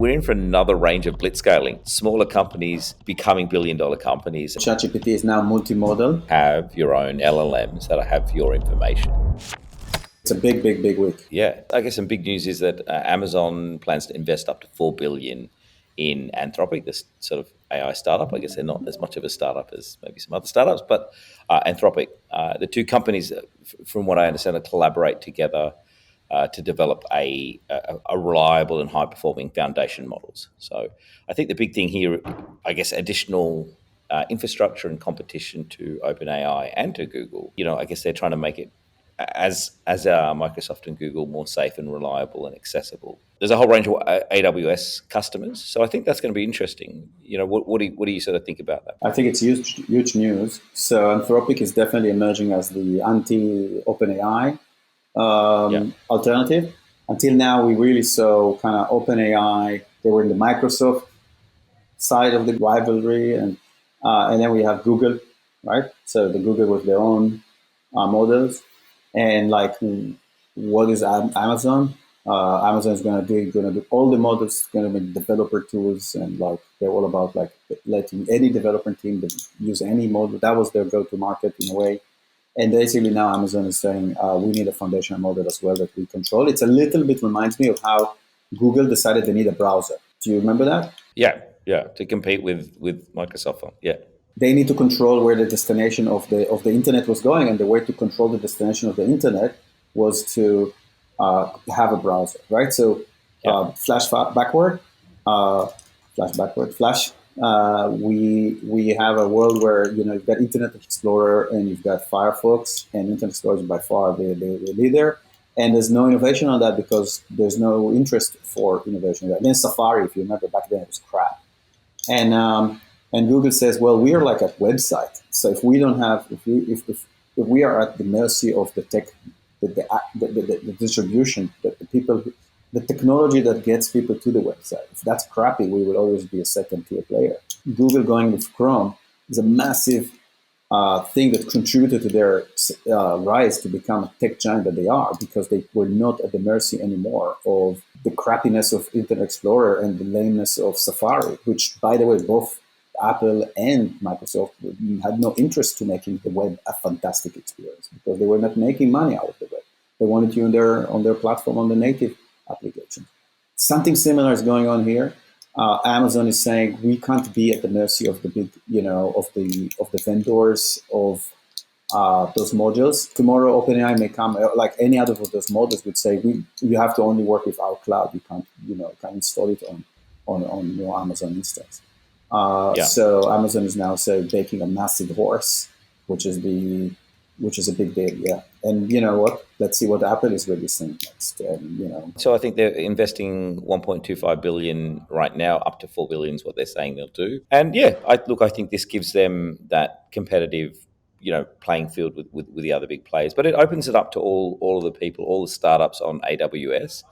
we're in for another range of blitzscaling. Smaller companies becoming billion-dollar companies. ChatGPT is now multimodal. Have your own LLMs that have your information. It's a big week. Yeah, I guess some big news is that Amazon plans to invest up to $4 billion in Anthropic, this sort of AI startup. I guess they're not as much of a startup as maybe some other startups, but Anthropic, the two companies, from what I understand, collaborate together to develop a reliable and high-performing foundation models. So I think the big thing here, I guess, additional infrastructure and competition to OpenAI and to Google. I guess they're trying to make it as Microsoft and Google more safe and reliable and accessible. There's a whole range of AWS customers, so I think that's going to be interesting. What do you sort of think about that? I think it's huge news. So Anthropic is definitely emerging as the anti-OpenAI alternative. Until now, we really saw kind of OpenAI. They were in the Microsoft side of the rivalry, and then we have Google, right? So the Google with their own models. And what is Amazon? Amazon is going to do all the models, going to make developer tools, and they're all about letting any development team use any model. That was their go-to market in a way. And basically now Amazon is saying we need a foundational model as well that we control. It's a little bit reminds me of how Google decided they need a browser. Do you remember that? Yeah, to compete with Microsoft. Yeah. They need to control where the destination of the internet was going, and the way to control the destination of the internet was to have a browser, right? So flash backward. We have a world where you've got Internet Explorer and you've got Firefox, and Internet Explorer is by far the leader. And there's no innovation on that because there's no interest for innovation. And then Safari, if you remember back then, it was crap. And Google says, well, we are like a website. So if we don't have, if we are at the mercy of the tech, the distribution, the technology that gets people to the website, if that's crappy, we will always be a second-tier player. Google going with Chrome is a massive thing that contributed to their rise to become a tech giant that they are, because they were not at the mercy anymore of the crappiness of Internet Explorer and the lameness of Safari, which, by the way, both Apple and Microsoft had no interest to making the web a fantastic experience because they were not making money out of the web. They wanted you on their platform, on the native application. Something similar is going on here. Amazon is saying we can't be at the mercy of the big, of the vendors of those modules. Tomorrow, OpenAI may come, like any other of those models would say, you have to only work with our cloud. You can't, can't install it on your Amazon instance. So Amazon is now baking a massive horse, which is a big deal. Yeah. And you know what? Let's see what Apple is releasing next. So I think they're investing 1.25 billion right now, up to 4 billion is what they're saying they'll do. And I think this gives them that competitive, playing field with the other big players. But it opens it up to all of the people, all the startups on AWS.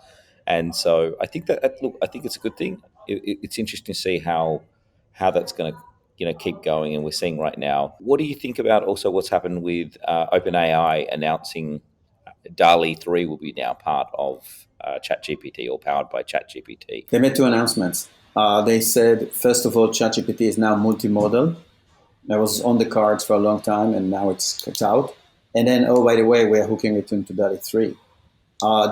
And so I think I think it's a good thing. It's interesting to see how that's going to keep going, and we're seeing right now. What do you think about also what's happened with OpenAI announcing DALL-E 3 will be now part of ChatGPT or powered by ChatGPT? They made two announcements. They said, first of all, ChatGPT is now multimodal. That was on the cards for a long time, and now it's out. And then, by the way, we're hooking it into DALL-E 3.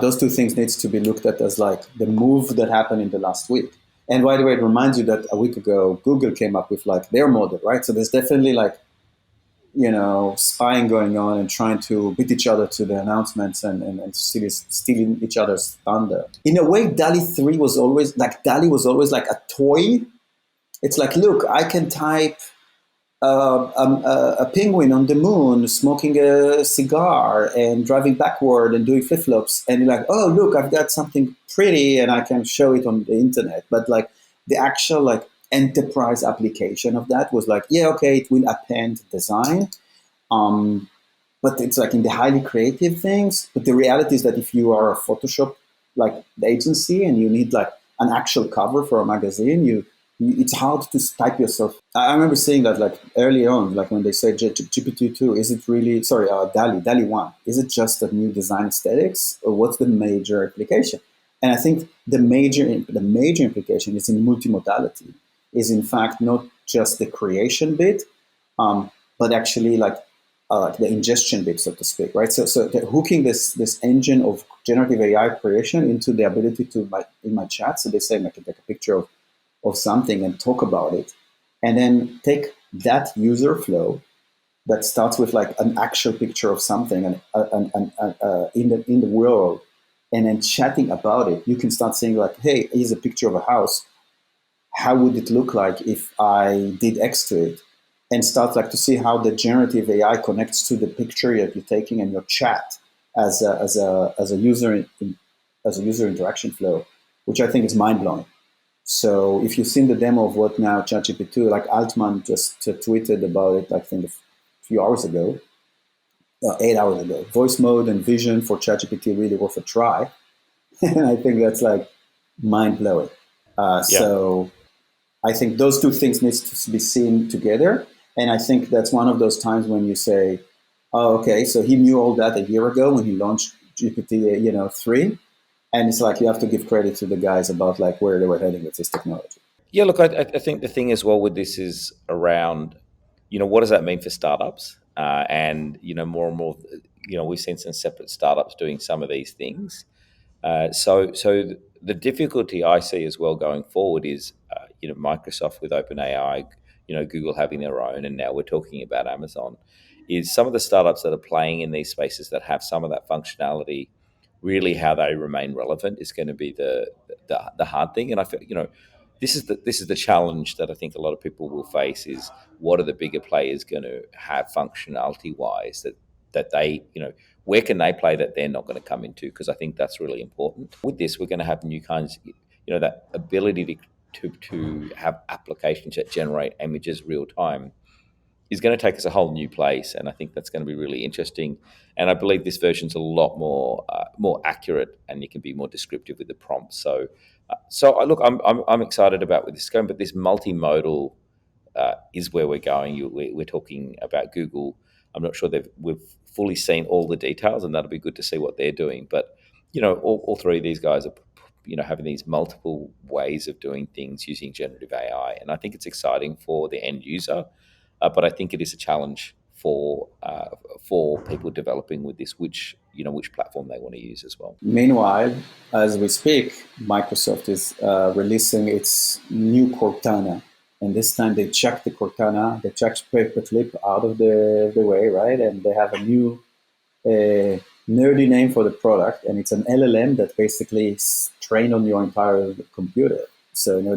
Those two things needs to be looked at as the move that happened in the last week. And by the way, it reminds you that a week ago, Google came up with their model, right? So there's definitely spying going on and trying to beat each other to the announcements and stealing each other's thunder. In a way, DALL-E 3 was always DALL-E was always like a toy. It's look, I can type a penguin on the moon smoking a cigar and driving backward and doing flip-flops, and you're oh, look, I've got something pretty and I can show it on the internet. But the actual enterprise application of that was okay, it will append design, but it's in the highly creative things. But the reality is that if you are a Photoshop agency and you need an actual cover for a magazine, it's hard to type yourself. I remember saying that early on, when they said GPT-2, is it really, DALL-E 1, is it just a new design aesthetics, or what's the major application? And I think the major implication is in multimodality, is in fact not just the creation bit, but actually like the ingestion bit, so to speak, right? So hooking this engine of generative AI creation into the ability to in my chat. So they say I can take a picture of something and talk about it, and then take that user flow that starts with like an actual picture of something in the world, and then chatting about it. You can start saying like, "Hey, here's a picture of a house. How would it look like if I did X to it?" And start like to see how the generative AI connects to the picture that you're taking and your chat as a user interaction flow, which I think is mind blowing. So if you've seen the demo of what now ChatGPT, like Altman just tweeted about it, I think a few hours ago, 8 hours ago. Voice mode and vision for ChatGPT really worth a try, and I think that's like mind blowing. Yeah. So I think those two things needs to be seen together, and I think that's one of those times when you say, "Oh, okay, so he knew all that a year ago when he launched GPT, 3." And it's like you have to give credit to the guys about like where they were heading with this technology. Yeah, look, I think the thing as well with this is around, what does that mean for startups? And more and more, we've seen some separate startups doing some of these things. So the difficulty I see as well going forward is, Microsoft with OpenAI, Google having their own, and now we're talking about Amazon. Is some of the startups that are playing in these spaces that have some of that functionality, really how they remain relevant is going to be the hard thing. And I feel, this is the challenge that I think a lot of people will face is what are the bigger players going to have functionality wise that they, where can they play that they're not going to come into? Because I think that's really important. With this, we're going to have new kinds, that ability to have applications that generate images real time is going to take us a whole new place, and I think that's going to be really interesting. And I believe this version's a lot more accurate, and you can be more descriptive with the prompts. So look, I'm excited about where this is going, but this multimodal is where we're going. We're talking about Google. I'm not sure we've fully seen all the details, and that'll be good to see what they're doing. But all three of these guys are having these multiple ways of doing things using generative AI, and I think it's exciting for the end user. But I think it is a challenge for people developing with this, which platform they want to use as well. Meanwhile, as we speak, Microsoft is releasing its new Cortana. And this time they checked the Cortana, they checked Paperclip out of the way, right? And they have a new nerdy name for the product, and it's an LLM that basically is trained on your entire computer. So in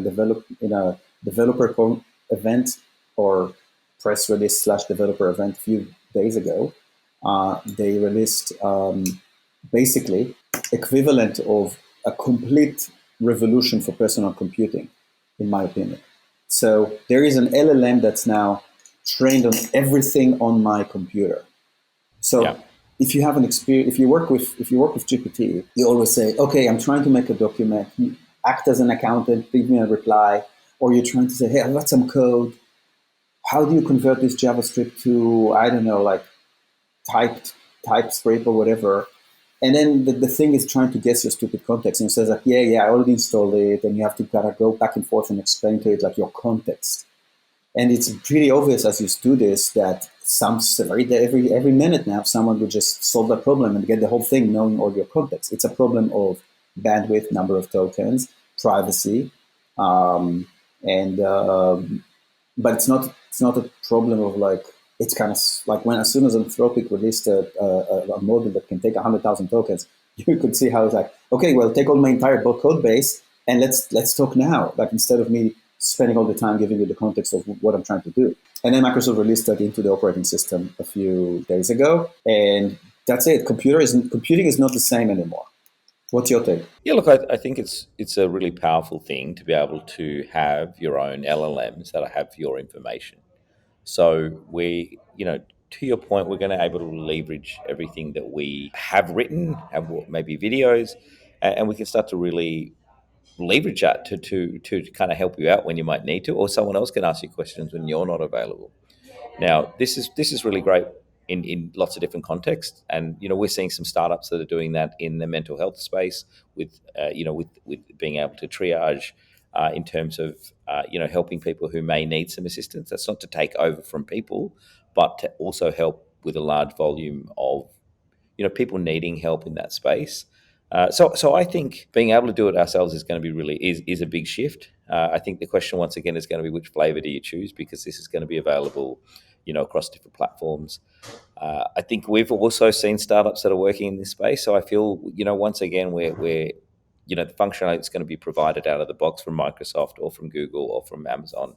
a developer event or press release slash developer event a few days ago, they released basically equivalent of a complete revolution for personal computing, in my opinion. So there is an LLM that's now trained on everything on my computer. So Yeah. if you have an experience, if you work with GPT, you always say, okay, I'm trying to make a document, act as an accountant, give me a reply, or you're trying to say, hey, I've got some code. How do you convert this JavaScript to, I don't know, like TypeScript or whatever? And then the thing is trying to guess your stupid context, and it says like, yeah, I already installed it, and you have to kind of go back and forth and explain to it like your context. And it's pretty obvious as you do this that every minute now someone would just solve that problem and get the whole thing knowing all your context. It's a problem of bandwidth, number of tokens, privacy, and but it's not a problem of like it's kind of like when as soon as Anthropic released a model that can take 100,000 tokens, you could see how it's like, okay, well, take all my entire code base and let's talk now. Like instead of me spending all the time giving you the context of what I'm trying to do. And then Microsoft released that into the operating system a few days ago, and that's it. Computing is not the same anymore. What's your take? Yeah, look, I think it's a really powerful thing to be able to have your own LLMs that have your information. So to your point, we're going to able to leverage everything that we have written, have maybe videos, and we can start to really leverage that to kind of help you out when you might need to, or someone else can ask you questions when you're not available. Now, this is really great in lots of different contexts. And we're seeing some startups that are doing that in the mental health space with with being able to triage in terms of helping people who may need some assistance. That's not to take over from people, but to also help with a large volume of people needing help in that space. So I think being able to do it ourselves is going to be is a big shift. I think the question once again is going to be which flavor do you choose, because this is going to be available, across different platforms. I think we've also seen startups that are working in this space. So I feel, once again, we're the functionality that's going to be provided out of the box from Microsoft or from Google or from Amazon,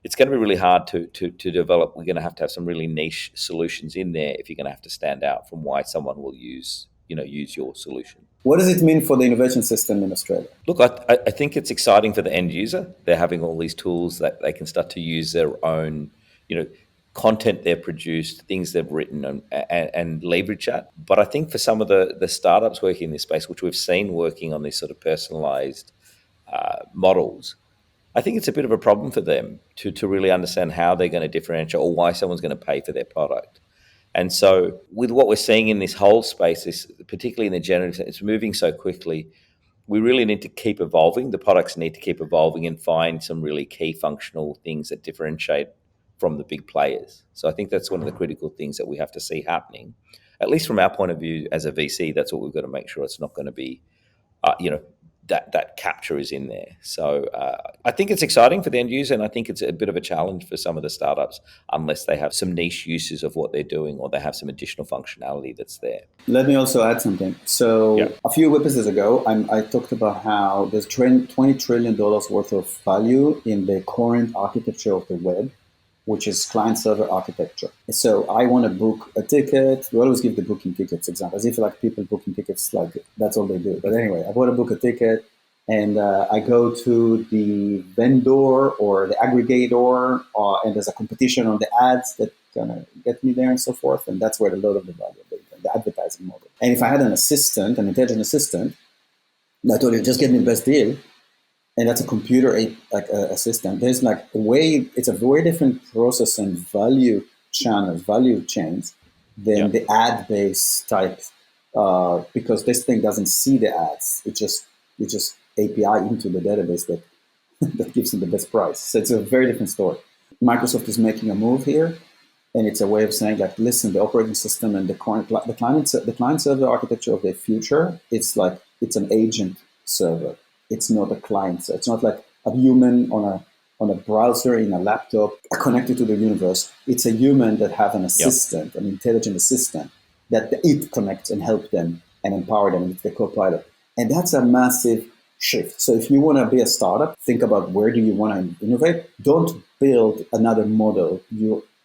it's going to be really hard to develop. We're going to have some really niche solutions in there if you're going to have to stand out from why someone will use your solution. What does it mean for the innovation system in Australia? Look, I think it's exciting for the end user. They're having all these tools that they can start to use their own, content they've produced, things they've written, and leverage that. But I think for some of the startups working in this space, which we've seen working on these sort of personalized models, I think it's a bit of a problem for them to really understand how they're going to differentiate or why someone's going to pay for their product. And so with what we're seeing in this whole space, particularly in the generative, it's moving so quickly. We really need to keep evolving. The products need to keep evolving and find some really key functional things that differentiate from the big players. So I think that's one of the critical things that we have to see happening. At least from our point of view as a VC, that's what we've got to make sure. It's not going to be, that capture is in there. So I think it's exciting for the end user, and I think it's a bit of a challenge for some of the startups unless they have some niche uses of what they're doing or they have some additional functionality that's there. Let me also add something. So a few episodes ago, I talked about how there's $20 trillion worth of value in the current architecture of the web, which is client-server architecture. So I want to book a ticket. We always give the booking tickets example, as if like people booking tickets, like that's all they do. But anyway, I want to book a ticket, and I go to the vendor or the aggregator, and there's a competition on the ads that gonna get me there and so forth. And that's where a lot of the value of the advertising model. And if I had an assistant, an intelligent assistant, I told you, just get me the best deal, and that's a computer assistant. There's like a way, it's a very different process and value channels, value chains than the ad-based type, because this thing doesn't see the ads. It just API into the database that that gives them the best price. So it's a very different story. Microsoft is making a move here, and it's a way of saying like, listen, the operating system and the client server architecture of the future, it's an agent server. It's not a client. So it's not like a human on a browser in a laptop connected to the universe. It's a human that have an assistant, an intelligent assistant that it connects and help them and empower them with the co-pilot. And that's a massive shift. So if you want to be a startup, think about where do you want to innovate. Don't build another model.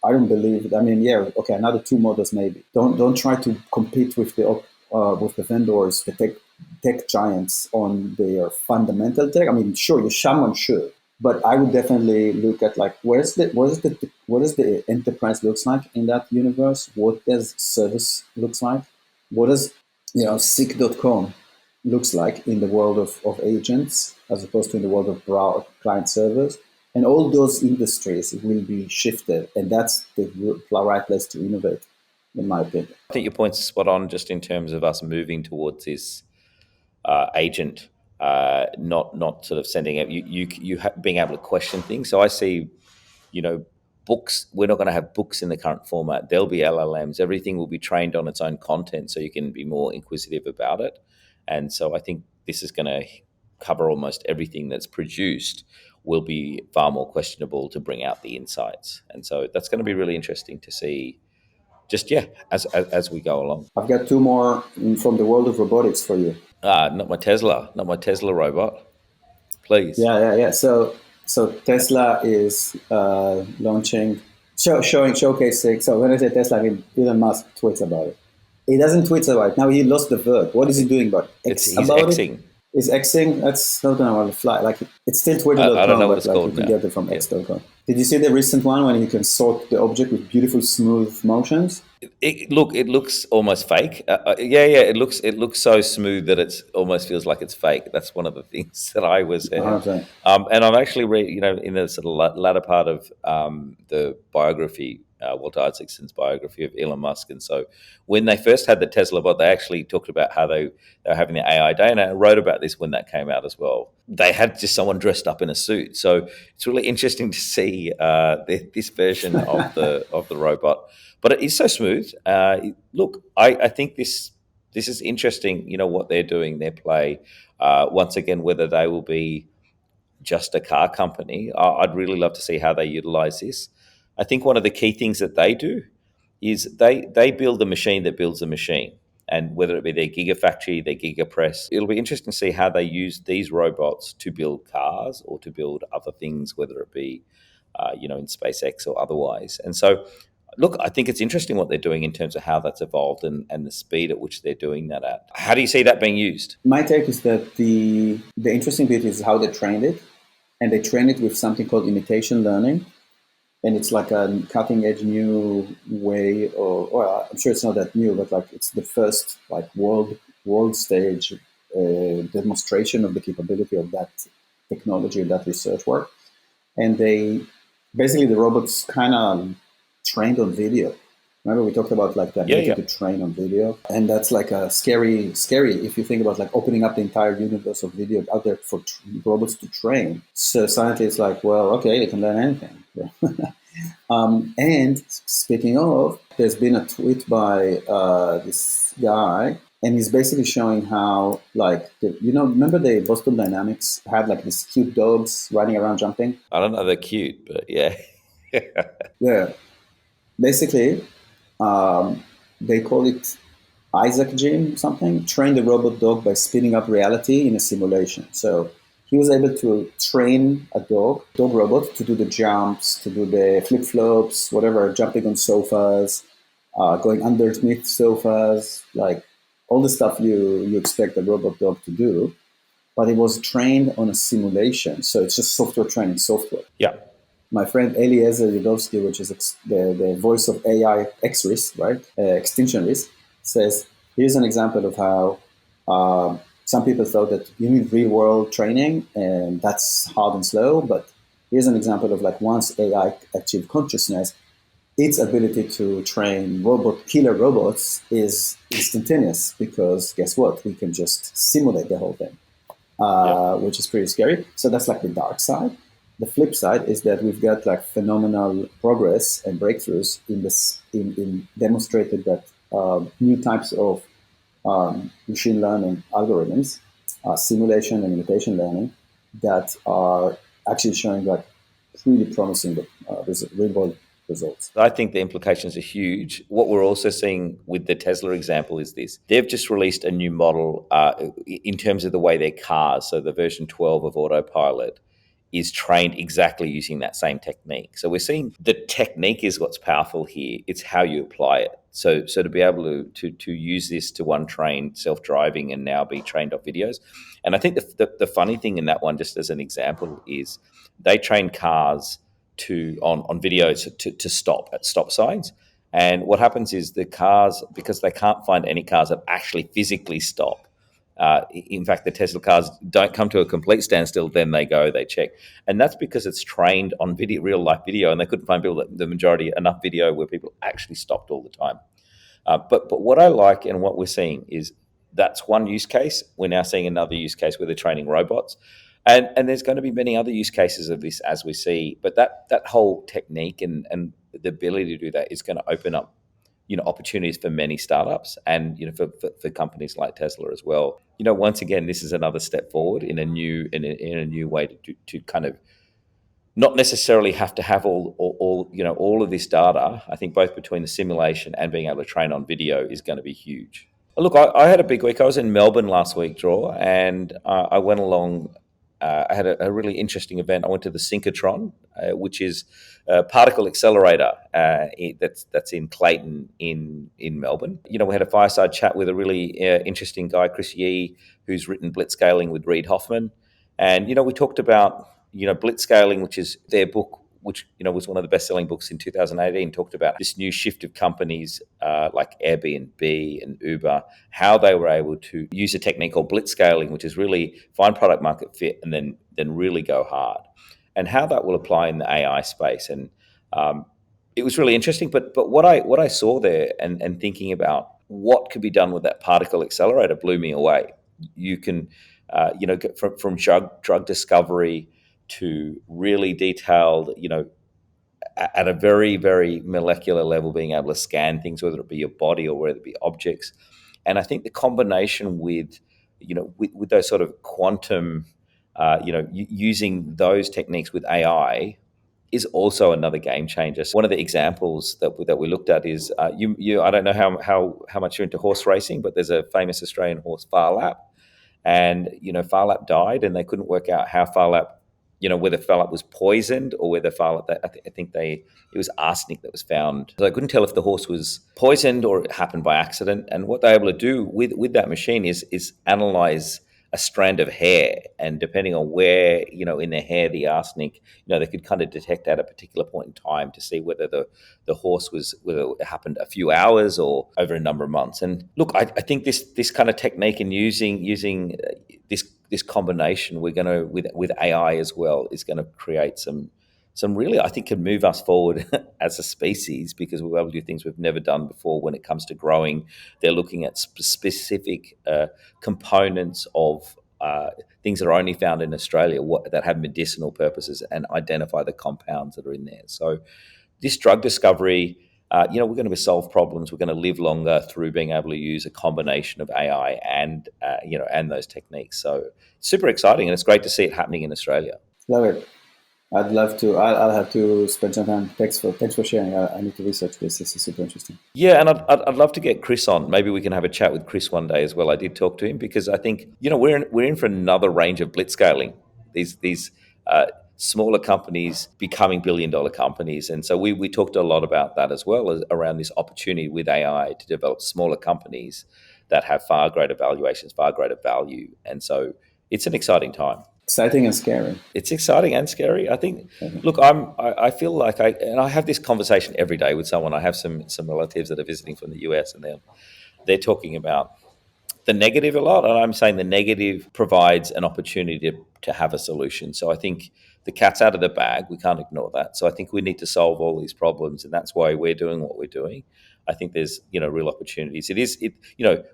I don't believe. I mean, another two models maybe. Don't try to compete with the vendors, the tech giants on their fundamental tech. I mean, sure, someone should, but I would definitely look at like what does the enterprise looks like in that universe? What does service looks like? What does sick.com looks like in the world of agents as opposed to in the world of client servers? And all those industries will be shifted, and that's the right place to innovate, in my opinion. I think your point's spot on, just in terms of us moving towards this agent, not sort of sending out you being able to question things. So I see, books. We're not going to have books in the current format. There'll be LLMs. Everything will be trained on its own content, so you can be more inquisitive about it. And so I think this is going to cover almost everything that's produced. Will be far more questionable to bring out the insights, and so that's going to be really interesting to see. Just as we go along. I've got two more from the world of robotics for you. Not my Tesla robot, please. Yeah. So Tesla is launching, showcasing. So when I say Tesla, I mean Elon Musk tweets about it. He doesn't tweet about it. Now he lost the verb. What is he doing about it? He's Xing. Is Xing? That's not on the fly. Like it's still Twitter.com, I don't know what but it's called you can now. get it from X.com. Did you see the recent one when you can sort the object with beautiful smooth motions? It looks almost fake. It looks so smooth that it almost feels like it's fake. That's one of the things that I was saying. And I'm actually in the sort of latter part of the biography Walter Isaacson's biography of Elon Musk. And so when they first had the Tesla bot, they actually talked about how they were having the AI day, and I wrote about this when that came out as well. They had just someone dressed up in a suit. So it's really interesting to see this version of the robot. But it is so smooth. Look, I think this is interesting, what they're doing, their play. Once again, whether they will be just a car company, I'd really love to see how they utilize this. I think one of the key things that they do is they build the machine that builds the machine. And whether it be their gigafactory, their gigapress, it'll be interesting to see how they use these robots to build cars or to build other things, whether it be, in SpaceX or otherwise. And so, look, I think it's interesting what they're doing in terms of how that's evolved and the speed at which they're doing that at. How do you see that being used? My take is that the interesting bit is how they trained it, and they trained it with something called imitation learning, and it's like a cutting edge new way, or well, I'm sure it's not that new, but like it's the first like world stage demonstration of the capability of that technology, that research work, and they basically the robots kind of trained on video. Remember we talked about like the ability to train on video, and that's like a scary if you think about like opening up the entire universe of video out there for robots to train. So suddenly it's like, well, okay, they can learn anything. And speaking of, there's been a tweet by this guy, and he's basically showing how like remember the Boston Dynamics had like these cute dogs running around jumping. I don't know, they're cute, but yeah. Yeah, basically. They call it Isaac Gym something, train the robot dog by speeding up reality in a simulation. So he was able to train a dog robot to do the jumps, to do the flip flops, whatever, jumping on sofas, going underneath sofas, like all the stuff you expect a robot dog to do. But it was trained on a simulation. So it's just software training software. Yeah. My friend Eliezer Yudovsky, which is the voice of AI X-Risk, right? Extinction Risk, says, here's an example of how some people thought that you need real-world training, and that's hard and slow, but here's an example of like once AI achieved consciousness, its ability to train killer robots is instantaneous, because guess what? We can just simulate the whole thing, which is pretty scary. So that's like the dark side. The flip side is that we've got like phenomenal progress and breakthroughs in demonstrated that new types of machine learning algorithms, simulation and imitation learning, that are actually showing like really promising real-world results. I think the implications are huge. What we're also seeing with the Tesla example is this. They've just released a new model in terms of the way their cars, so the version 12 of autopilot, is trained exactly using that same technique. So we're seeing the technique is what's powerful here. It's how you apply it. So to be able to use this to train self-driving and now be trained off videos. And I think the funny thing in that one, just as an example, is they train cars on videos to stop at stop signs. And what happens is the cars, because they can't find any cars that actually physically stop. In fact, the Tesla cars don't come to a complete standstill, then they check. And that's because it's trained on video, real life video, and they couldn't find the majority enough video where people actually stopped all the time. But what I like and what we're seeing is that's one use case. We're now seeing another use case where they're training robots. And there's going to be many other use cases of this as we see. But that whole technique and the ability to do that is going to open up opportunities for many startups and for companies like Tesla as well. Once again, this is another step forward in a new way to kind of not necessarily have to have all of this data. I think both between the simulation and being able to train on video is going to be huge. Look, I had a big week. I was in Melbourne last week, Draw, and I went along. I had a really interesting event. I went to the Synchrotron, which is a particle accelerator that's in Clayton in Melbourne. We had a fireside chat with a really interesting guy, Chris Yee, who's written Blitzscaling with Reid Hoffman. And, we talked about, Blitzscaling, which is their book, which, was one of the best-selling books in 2018, talked about this new shift of companies like Airbnb and Uber, how they were able to use a technique called blitzscaling, which is really find product market fit and then really go hard, and how that will apply in the AI space. And it was really interesting. But what I saw there, and thinking about what could be done with that particle accelerator, blew me away. You can, get from drug discovery to really detailed, at a very, very molecular level, being able to scan things, whether it be your body or whether it be objects. And I think the combination with, with those sort of quantum, using those techniques with AI is also another game changer. So one of the examples that we looked at is, I don't know how much you're into horse racing, but there's a famous Australian horse, Far Lap, and Far Lap died, and they couldn't work out how Far Lap, whether Far Lap was poisoned or whether Far Lap, I think it was arsenic that was found. So I couldn't tell if the horse was poisoned or it happened by accident. And what they're able to do with that machine is analyze a strand of hair, and depending on where in the hair the arsenic, they could kind of detect at a particular point in time to see whether the horse whether it happened a few hours or over a number of months. And look, I think this kind of technique and using this combination, we're going to with AI as well, is going to create some really, I think, can move us forward as a species, because we'll be able to do things we've never done before when it comes to growing. They're looking at specific components of things that are only found in Australia, that have medicinal purposes, and identify the compounds that are in there. So this drug discovery, we're going to solve problems. We're going to live longer through being able to use a combination of AI and those techniques. So super exciting, and it's great to see it happening in Australia. Love it. I'd love to. I'll have to spend some time. Thanks for sharing. I need to research this. This is super interesting. Yeah, and I'd love to get Chris on. Maybe we can have a chat with Chris one day as well. I did talk to him, because I think we're in for another range of blitzscaling. These smaller companies becoming billion-dollar companies, and so we talked a lot about that as well, as around this opportunity with AI to develop smaller companies that have far greater valuations, far greater value, and so it's an exciting time. Exciting and scary. It's exciting and scary. I think. Look, I feel like I have this conversation every day with someone. I have some relatives that are visiting from the US, and they're talking about the negative a lot, and I'm saying the negative provides an opportunity to have a solution. So I think the cat's out of the bag. We can't ignore that. So I think we need to solve all these problems, and that's why we're doing what we're doing. I think there's real opportunities.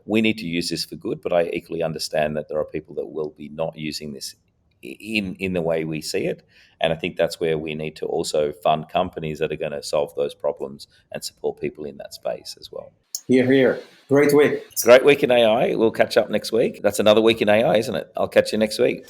We need to use this for good, but I equally understand that there are people that will be not using this in the way we see it. And I think that's where we need to also fund companies that are going to solve those problems and support people in that space as well. Here. Great week. Great week in AI. We'll catch up next week. That's another week in AI, isn't it? I'll catch you next week.